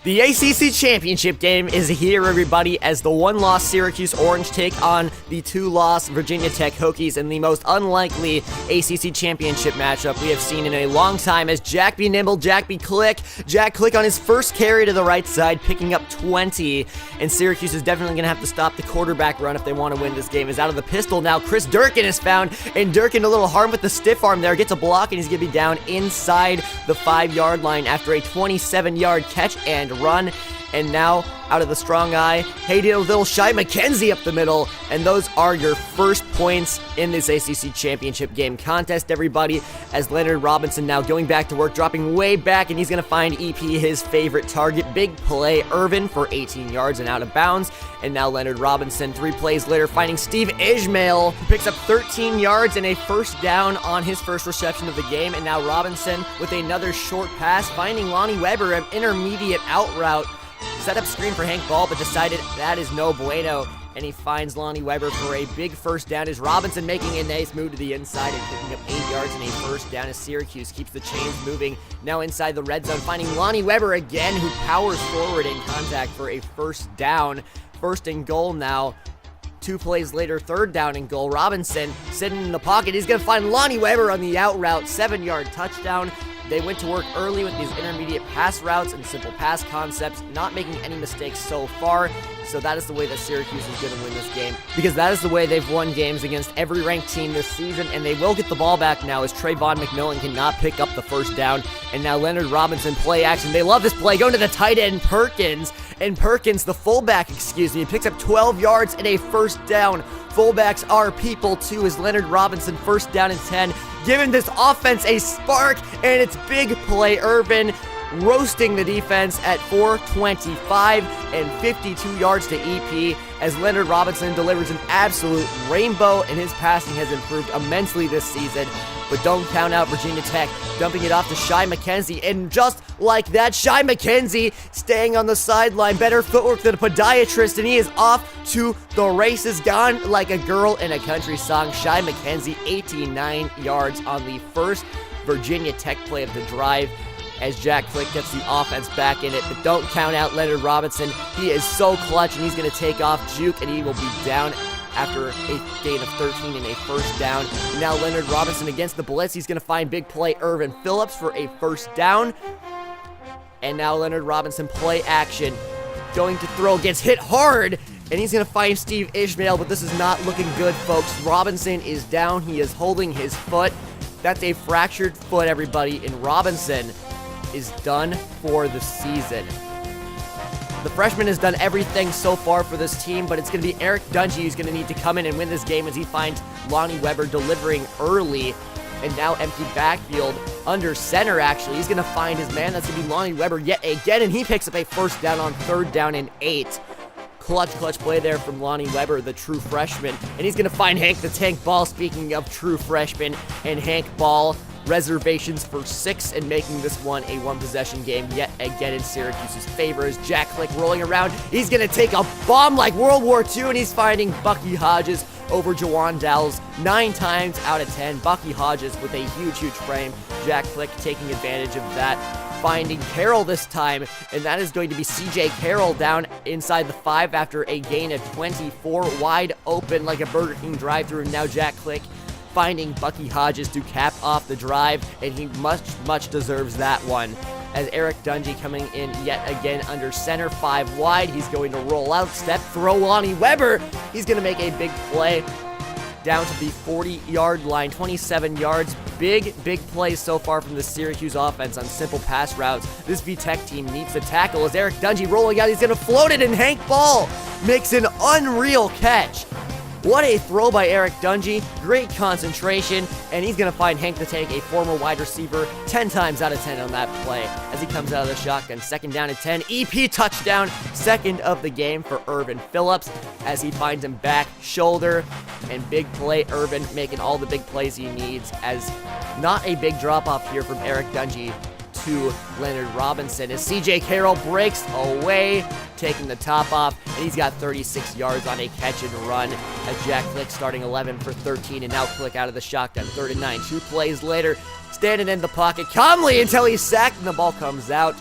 The ACC Championship Game is here, everybody, as the one-loss Syracuse Orange take on the two-loss Virginia Tech Hokies in the most unlikely ACC Championship matchup we have seen in a long time, as Jack be nimble, Jack be click. Jack click on his first carry to the right side, picking up 20, and Syracuse is definitely going to have to stop the quarterback run if they want to win this game. Is out of the pistol now. Chris Durkin is found, and Durkin a little harm with the stiff arm there, gets a block, and he's going to be down inside the 5-yard line after a 27-yard catch and run. And now, out of the strong eye, hey, little Shy McKenzie up the middle, and those are your first points in this ACC Championship Game contest, everybody, as Leonard Robinson now going back to work, dropping way back, and he's going to find EP his favorite target. Big play, Irvin for 18 yards and out of bounds, and now Leonard Robinson, 3 plays later, finding Steve Ishmael, who picks up 13 yards and a first down on his first reception of the game, and now Robinson with another short pass, finding Lonnie Weber, an intermediate out route. Set up screen for Hank Ball, but decided that is no bueno, and he finds Lonnie Weber for a big first down as Robinson making a nice move to the inside and picking up 8 yards and a first down as Syracuse keeps the chains moving. Now inside the red zone, finding Lonnie Weber again, who powers forward in contact for a first down. First and goal now. 2 plays later, third down and goal. Robinson sitting in the pocket. He's going to find Lonnie Weber on the out route, 7-yard touchdown. They went to work early with these intermediate pass routes and simple pass concepts, not making any mistakes so far. So that is the way that Syracuse is going to win this game, because that is the way they've won games against every ranked team this season, and they will get the ball back now as Trayvon McMillan cannot pick up the first down. And now Leonard Robinson, play action. They love this play, going to the tight end, Perkins. And Perkins, the fullback, picks up 12 yards and a first down. Fullbacks are people too, as Leonard Robinson, first down and 10, giving this offense a spark, and it's big play, Irvin, roasting the defense at 425 and 52 yards to EP, as Leonard Robinson delivers an absolute rainbow, and his passing has improved immensely this season. But don't count out Virginia Tech, dumping it off to Shy McKenzie, and just like that, Shy McKenzie staying on the sideline, better footwork than a podiatrist, and he is off to the races, gone like a girl in a country song. Shy McKenzie, 89 yards on the first Virginia Tech play of the drive, as Jack Click gets the offense back in it. But don't count out Leonard Robinson. He is so clutch, and he's going to take off juke, and he will be down after a gain of 13 and a first down. Now Leonard Robinson against the blitz. He's going to find big play Irvin Phillips for a first down. And now Leonard Robinson, play action, going to throw, gets hit hard, and he's going to find Steve Ishmael, but this is not looking good, folks. Robinson is down. He is holding his foot. That's a fractured foot, everybody, and Robinson is done for the season. The freshman has done everything so far for this team, but it's going to be Eric Dungy who's going to need to come in and win this game, as he finds Lonnie Weber delivering early. And now empty backfield under center, actually. He's going to find his man. That's going to be Lonnie Weber yet again, and he picks up a first down on 3rd down and 8. Clutch play there from Lonnie Weber, the true freshman. And he's going to find Hank the Tank Ball, speaking of true freshman, and Hank Ball reservations for 6 and making this one a one-possession game yet again in Syracuse's favor, as Jack Click rolling around. He's going to take a bomb like World War II, and he's finding Bucky Hodges over Jawan Dowles 9 times out of 10. Bucky Hodges with a huge frame. Jack Click taking advantage of that, finding Carroll this time, and that is going to be CJ Carroll down inside the 5 after a gain of 24, wide open like a Burger King drive-thru. And now Jack Click finding Bucky Hodges to cap off the drive, and he much deserves that one, as Eric Dungy coming in yet again under center, 5 wide. He's going to roll out, step, throw Lonnie Weber. He's going to make a big play down to the 40-yard line, 27 yards. Big play so far from the Syracuse offense on simple pass routes. This VTech team needs to tackle, as Eric Dungy rolling out. He's going to float it, and Hank Ball makes an unreal catch. What a throw by Eric Dungy. Great concentration, and he's going to find Hank the Tank, a former wide receiver, 10 times out of 10 on that play, as he comes out of the shotgun. 2nd down and 10. EP touchdown, 2nd of the game for Irvin Phillips, as he finds him back shoulder, and big play Irvin making all the big plays he needs, as not a big drop-off here from Eric Dungy to Leonard Robinson, as CJ Carroll breaks away, taking the top off, and he's got 36 yards on a catch and run, as Jack Click starting 11 for 13, and now Click out of the shotgun, 3rd and 9. 2 plays later, standing in the pocket calmly until he's sacked, and the ball comes out.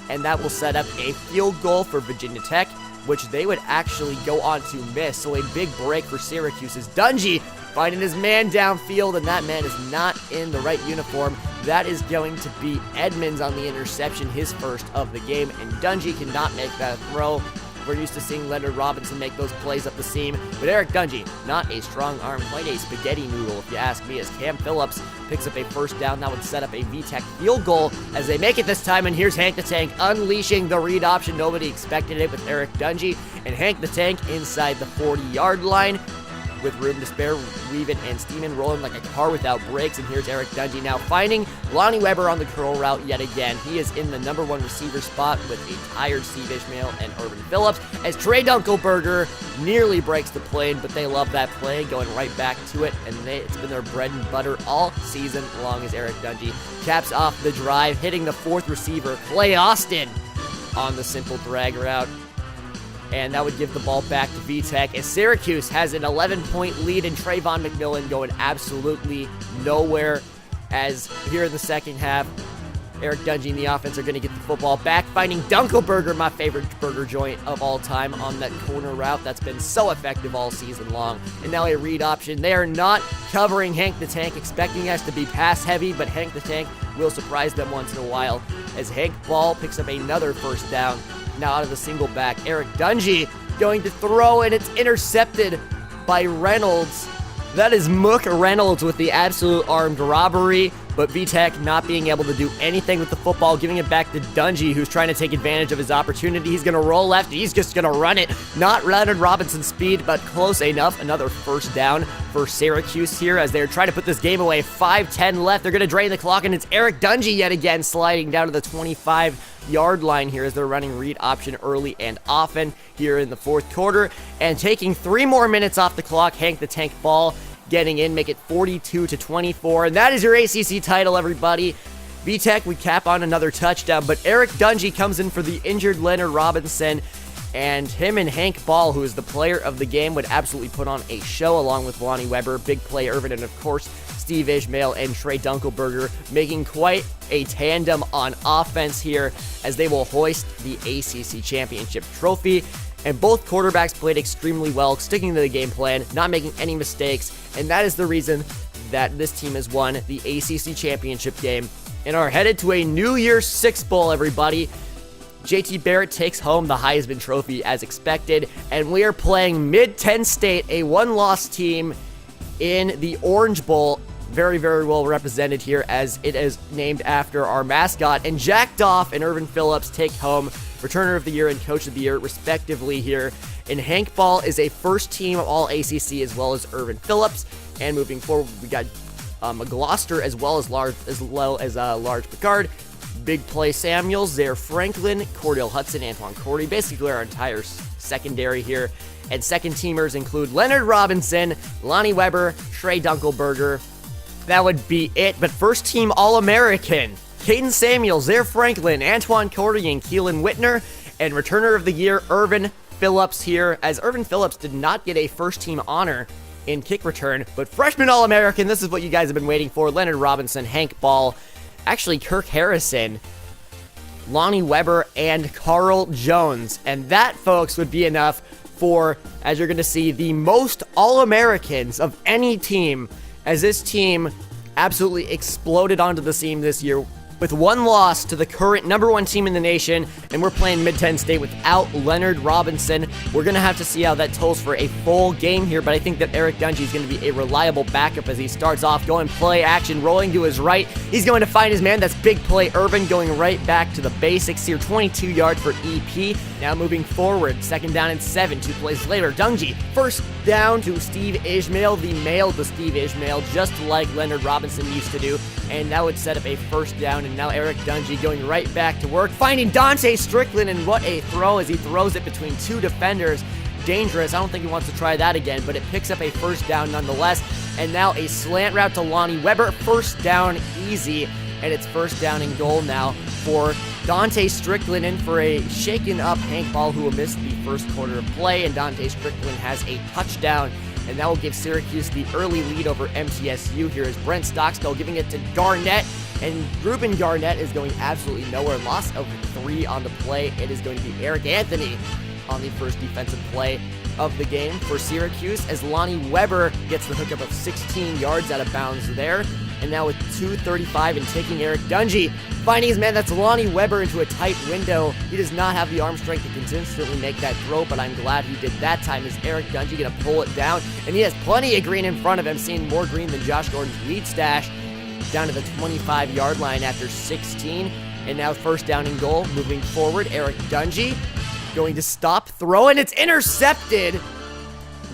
and that will set up a field goal for Virginia Tech, which they would actually go on to miss. So a big break for Syracuse as Dungey finding his man downfield, and that man is not in the right uniform. That is going to be Edmonds on the interception, his first of the game, and Dungey cannot make that throw. We're used to seeing Leonard Robinson make those plays up the seam, but Eric Dungey, not a strong arm, quite a spaghetti noodle if you ask me, as Cam Phillips picks up a first down. That would set up a VTech field goal as they make it this time, and here's Hank the Tank unleashing the read option. Nobody expected it with Eric Dungey, and Hank the Tank inside the 40-yard line with room to spare, weaving and steaming, rolling like a car without brakes. And here's Eric Dungey now finding Lonnie Weber on the curl route yet again. He is in the number one receiver spot with a tired Steve Ishmael and Irvin Phillips, as Trey Dunkelberger nearly breaks the plane, but they love that play, going right back to it, and it's been their bread and butter all season long as Eric Dungey caps off the drive, hitting the fourth receiver, Clay Austin, on the simple drag route. And that would give the ball back to VTech as Syracuse has an 11-point lead, and Trayvon McMillan going absolutely nowhere, as here in the second half, Eric Dungey and the offense are going to get the football back, finding Dunkelberger, my favorite burger joint of all time, on that corner route that's been so effective all season long. And now a read option. They are not covering Hank the Tank, expecting us to be pass heavy, but Hank the Tank will surprise them once in a while, as Hank Ball picks up another first down. Now out of the single back, Eric Dungey going to throw, and it's intercepted by Reynolds. That is Mook Reynolds with the absolute armed robbery, but VTech not being able to do anything with the football, giving it back to Dungey, who's trying to take advantage of his opportunity. He's going to roll left. He's just going to run it. Not Leonard Robinson's speed, but close enough. Another first down for Syracuse here as they're trying to put this game away. 5:10 left. They're going to drain the clock, and it's Eric Dungey yet again sliding down to the 25-yard line here as they're running read option early and often here in the fourth quarter. And taking 3 more minutes off the clock, Hank the Tank Ball getting in, make it 42-24, and that is your ACC title, everybody. VTech would cap on another touchdown, but Eric Dungey comes in for the injured Leonard Robinson, and him and Hank Ball, who is the player of the game, would absolutely put on a show along with Lonnie Weber, big play Irvin, and of course Steve Ishmael and Trey Dunkelberger, making quite a tandem on offense here as they will hoist the ACC Championship trophy. And both quarterbacks played extremely well, sticking to the game plan, not making any mistakes, and that is the reason that this team has won the ACC Championship game and are headed to a New Year's Six Bowl, everybody. JT Barrett takes home the Heisman Trophy as expected, and we are playing Mid-10 State, a one-loss team, in the Orange Bowl. Very, very well represented here as it is named after our mascot, and Jack Doff and Irvin Phillips take home Returner of the Year and Coach of the Year, respectively here. And Hank Ball is a first-team All-ACC as well as Irvin Phillips. And moving forward, we got McGloster as well as Large Picard, Big Play Samuels, Zaire Franklin, Cordell Hudson, Antoine Cordy, basically our entire secondary here. And second-teamers include Leonard Robinson, Lonnie Weber, Trey Dunkelberger. That would be it. But first-team All-American, Caden Samuels, Zaire Franklin, Antoine Cordy, and Keelan Whitner, and Returner of the Year, Irvin Phillips here, as Irvin Phillips did not get a first-team honor in kick return, but freshman All-American, this is what you guys have been waiting for, Leonard Robinson, Hank Ball, actually Kirk Harrison, Lonnie Weber, and Carl Jones, and that, folks, would be enough for, as you're going to see, the most All-Americans of any team, as this team absolutely exploded onto the scene this year with one loss to the current number one team in the nation, and we're playing Mid-10 State without Leonard Robinson. We're going to have to see how that tolls for a full game here, but I think that Eric Dungey is going to be a reliable backup as he starts off going play action, rolling to his right. He's going to find his man. That's big play Irvin, going right back to the basics here. 22 yards for EP. Now moving forward, second down and 7. 2 plays later, Dungey first down to Steve Ishmael, the mail to Steve Ishmael, just like Leonard Robinson used to do, and that would set up a first down. And now Eric Dungey going right back to work, finding Dante Strickland, and what a throw as he throws it between 2 defenders. Dangerous. I don't think he wants to try that again, but it picks up a first down nonetheless. And now a slant route to Lonnie Weber. First down easy, and it's first down and goal now for Dante Strickland, in for a shaken up Hank Ball, who will miss the first quarter of play, and Dante Strickland has a touchdown. And that will give Syracuse the early lead over MTSU. Here is Brent Stockstill giving it to Garnett. And Ruben Garnett is going absolutely nowhere. Loss of 3 on the play. It is going to be Eric Anthony on the first defensive play of the game for Syracuse, as Lonnie Weber gets the hookup of 16 yards out of bounds there. And now with 2:35 and ticking, Eric Dungey finding his man. That's Lonnie Weber into a tight window. He does not have the arm strength to consistently make that throw, but I'm glad he did that time. Is Eric Dungey going to pull it down? And he has plenty of green in front of him, seeing more green than Josh Gordon's weed stash, down to the 25-yard line after 16. And now first down and goal. Moving forward, Eric Dungey going to stop, throw, and it's intercepted.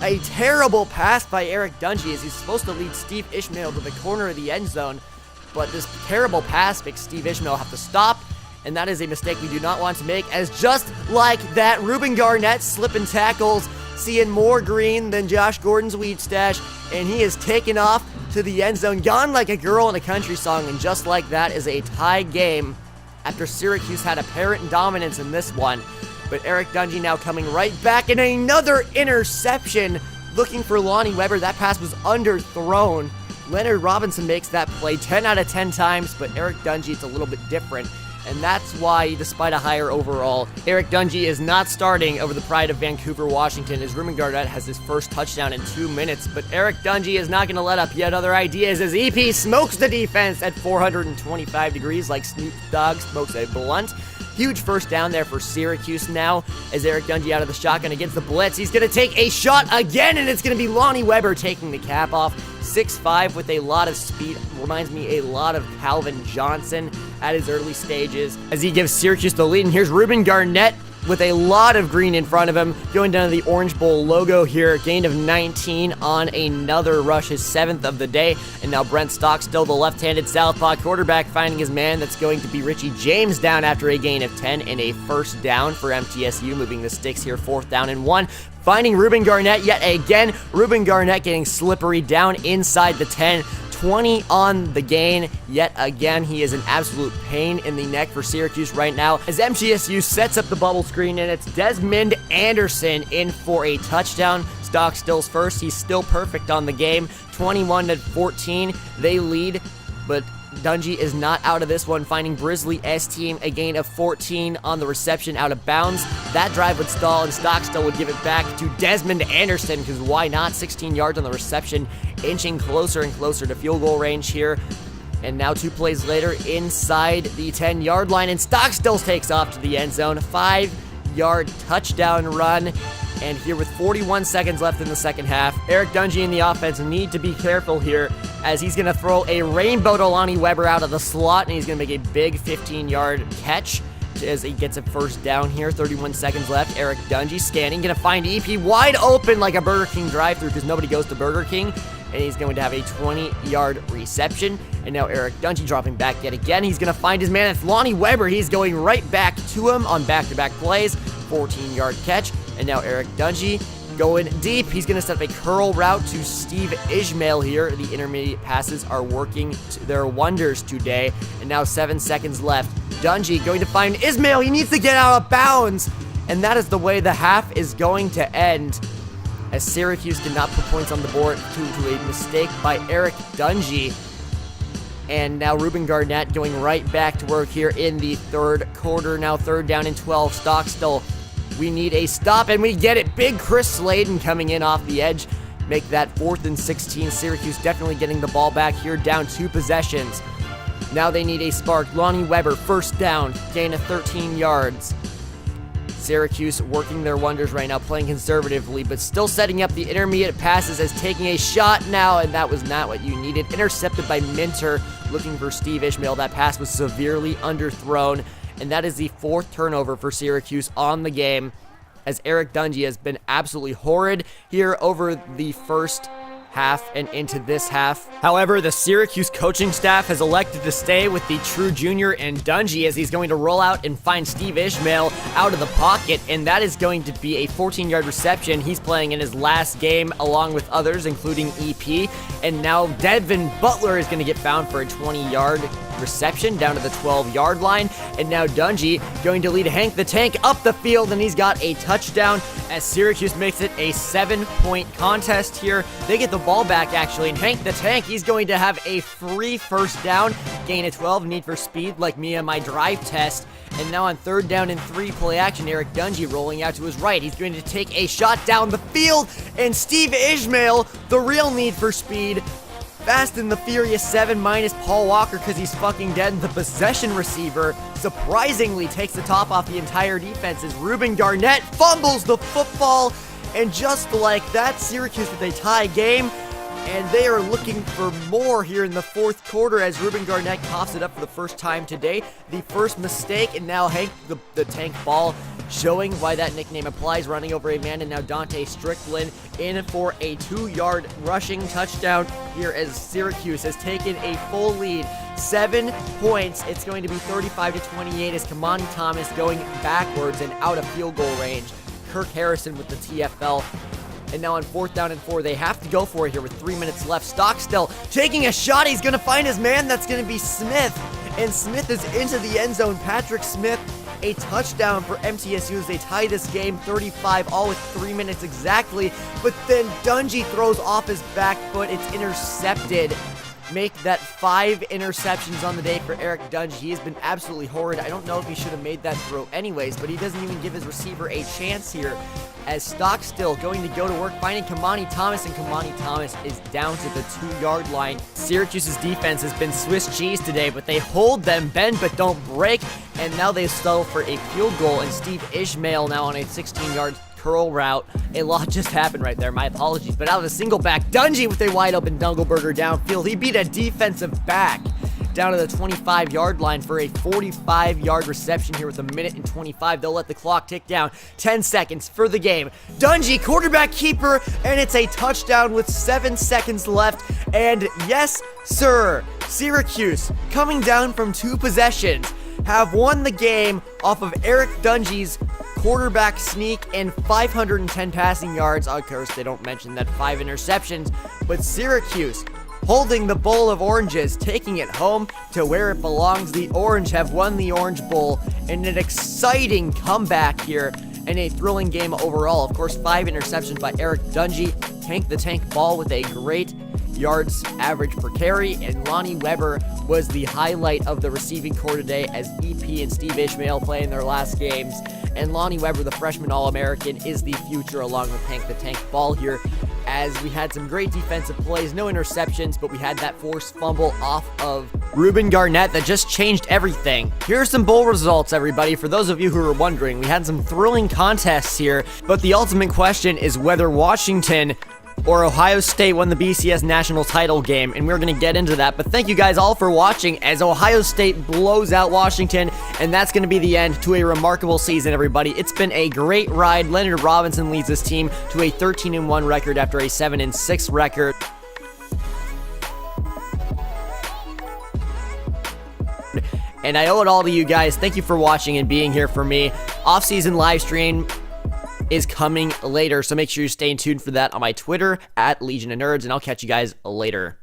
A terrible pass by Eric Dungey, as he's supposed to lead Steve Ishmael to the corner of the end zone, but this terrible pass makes Steve Ishmael have to stop, and that is a mistake we do not want to make, as just like that, Ruben Garnett slipping tackles, seeing more green than Josh Gordon's weed stash, and he is taken off to the end zone, gone like a girl in a country song, and just like that is a tie game after Syracuse had apparent dominance in this one. But Eric Dungey now coming right back, and another interception, looking for Lonnie Weber. That pass was underthrown. Leonard Robinson makes that play 10 out of 10 times, but Eric Dungey, it's a little bit different. And that's why, despite a higher overall, Eric Dungey is not starting over the pride of Vancouver, Washington, as Ruben Garnett has his first touchdown in 2 minutes. But Eric Dungey is not going to let up yet other ideas, as EP smokes the defense at 425 degrees like Snoop Dogg smokes a blunt. Huge first down there for Syracuse now, as Eric Dungey out of the shotgun against the blitz. He's going to take a shot again, and it's going to be Lonnie Weber taking the cap off. 6'5" with a lot of speed. Reminds me a lot of Calvin Johnson at his early stages, as he gives Syracuse the lead. And here's Ruben Garnett with a lot of green in front of him, going down to the Orange Bowl logo here. Gain of 19 on another rush, his 7th of the day. And now Brent Stockstill, the left-handed southpaw quarterback, finding his man. That's going to be Richie James down after a gain of 10 and a first down for MTSU, moving the sticks here, 4th down and 1. Finding Ruben Garnett yet again. Ruben Garnett getting slippery down inside the 10. 20 on the gain. Yet again, he is an absolute pain in the neck for Syracuse right now, as MTSU sets up the bubble screen, and it's Desmond Anderson in for a touchdown. Stockstill's first. He's still perfect on the game. 21-14. They lead, but Dungey is not out of this one, finding Brisley S-Team a gain of 14 on the reception out of bounds. That drive would stall, and Stockstill would give it back to Desmond Anderson, because why not? 16 yards on the reception, inching closer and closer to field goal range here. And now 2 plays later, inside the 10-yard line, and Stockstill takes off to the end zone. 5-yard touchdown run. And here with 41 seconds left in the second half, Eric Dungey and the offense need to be careful here, as he's going to throw a rainbow to Lonnie Weber out of the slot, and he's going to make a big 15-yard catch as he gets a first down here. 31 seconds left. Eric Dungey scanning, going to find EP wide open like a Burger King drive-thru, because nobody goes to Burger King, and he's going to have a 20-yard reception. And now Eric Dungey dropping back yet again. He's going to find his man. It's Lonnie Weber. He's going right back to him on back-to-back plays. 14-yard catch. And now Eric Dungey going deep. He's going to set up a curl route to Steve Ishmael here. The intermediate passes are working their wonders today. And now 7 seconds left. Dungey going to find Ishmael. He needs to get out of bounds. And that is the way the half is going to end, as Syracuse did not put points on the board due to a mistake by Eric Dungey. And now Ruben Garnett going right back to work here in the third quarter. Now 3rd down and 12. Stockstill. We need a stop, and we get it. Big Chris Sladen coming in off the edge. Make that 4th and 16. Syracuse definitely getting the ball back here, down 2 possessions. Now they need a spark. Lonnie Weber, first down, gain of 13 yards. Syracuse working their wonders right now, playing conservatively, but still setting up the intermediate passes as taking a shot now, and that was not what you needed. Intercepted by Minter, looking for Steve Ishmael. That pass was severely underthrown. And that is the 4th turnover for Syracuse on the game, as Eric Dungey has been absolutely horrid here over the first half and into this half. However, the Syracuse coaching staff has elected to stay with the true junior and Dungey, as he's going to roll out and find Steve Ishmael out of the pocket, and that is going to be a 14-yard reception. He's playing in his last game along with others, including EP, and now Devin Butler is going to get found for a 20-yard reception down to the 12-yard line. And now Dungey going to lead Hank the Tank up the field, and he's got a touchdown as Syracuse makes it a 7-point contest here. They get the ball back, actually, and Hank the Tank, he's going to have a free first down, gain of 12, need for speed like me on my drive test. And now on 3rd down and 3 play action, Eric Dungey rolling out to his right. He's going to take a shot down the field, and Steve Ishmael, the real need for speed, Fast and the Furious 7 minus Paul Walker because he's fucking dead, and the possession receiver surprisingly takes the top off the entire defense as Ruben Garnett fumbles the football, and just like that, Syracuse with a tie game. And they are looking for more here in the 4th quarter as Ruben Garnett coughs it up for the first time today. The first mistake, and now Hank the Tank Ball showing why that nickname applies, running over a man, and now Dante Strickland in for a 2-yard rushing touchdown here as Syracuse has taken a full lead. 7 points. It's going to be 35-28 as Kamani Thomas going backwards and out of field goal range. Kirk Harrison with the TFL. And now on 4th down and 4, they have to go for it here with 3 minutes left. Stockstill taking a shot. He's going to find his man. That's going to be Smith. And Smith is into the end zone. Patrick Smith, a touchdown for MTSU as they tie this game 35, all with 3 minutes exactly. But then Dungey throws off his back foot. It's intercepted. Make that 5 interceptions on the day for Eric Dungey. He has been absolutely horrid. I don't know if he should have made that throw anyways, but he doesn't even give his receiver a chance here as Stockstill going to go to work finding Kamani Thomas, and Kamani Thomas is down to the 2-yard line. Syracuse's defense has been Swiss cheese today, but they hold them, bend but don't break, and now they settle for a field goal, and Steve Ishmael now on a 16-yard curl route. A lot just happened right there, my apologies, but out of a single back, Dungey with a wide open Dungelberger downfield. He beat a defensive back down to the 25-yard line for a 45-yard reception here with 1:25. They'll let the clock tick down. 10 seconds for the game. Dungey, quarterback keeper, and it's a touchdown with 7 seconds left. And yes, sir, Syracuse, coming down from 2 possessions, have won the game off of Eric Dungey's quarterback sneak and 510 passing yards. Of course, they don't mention that 5 interceptions, but Syracuse holding the bowl of oranges, taking it home to where it belongs. The Orange have won the Orange Bowl in an exciting comeback here and a thrilling game overall. Of course, 5 interceptions by Eric Dungey. Hank the Tank Ball with a great yards average per carry, and Lonnie Weber was the highlight of the receiving corps today as EP and Steve Ishmael play in their last games. And Lonnie Weber, the freshman All-American, is the future along with Hank the Tank Ball here, as we had some great defensive plays, no interceptions, but we had that forced fumble off of Ruben Garnett that just changed everything. Here are some bowl results, everybody. For those of you who are wondering, we had some thrilling contests here, but the ultimate question is whether Washington or Ohio State won the BCS national title game, and we're going to get into that. But thank you guys all for watching as Ohio State blows out Washington, and that's going to be the end to a remarkable season, everybody. It's been a great ride. Leonard Robinson leads this team to a 13-1 record after a 7-6 record. And I owe it all to you guys. Thank you for watching and being here for me. Off-season live stream is coming later, so make sure you stay tuned for that on my Twitter at Legion of Nerds, and I'll catch you guys later.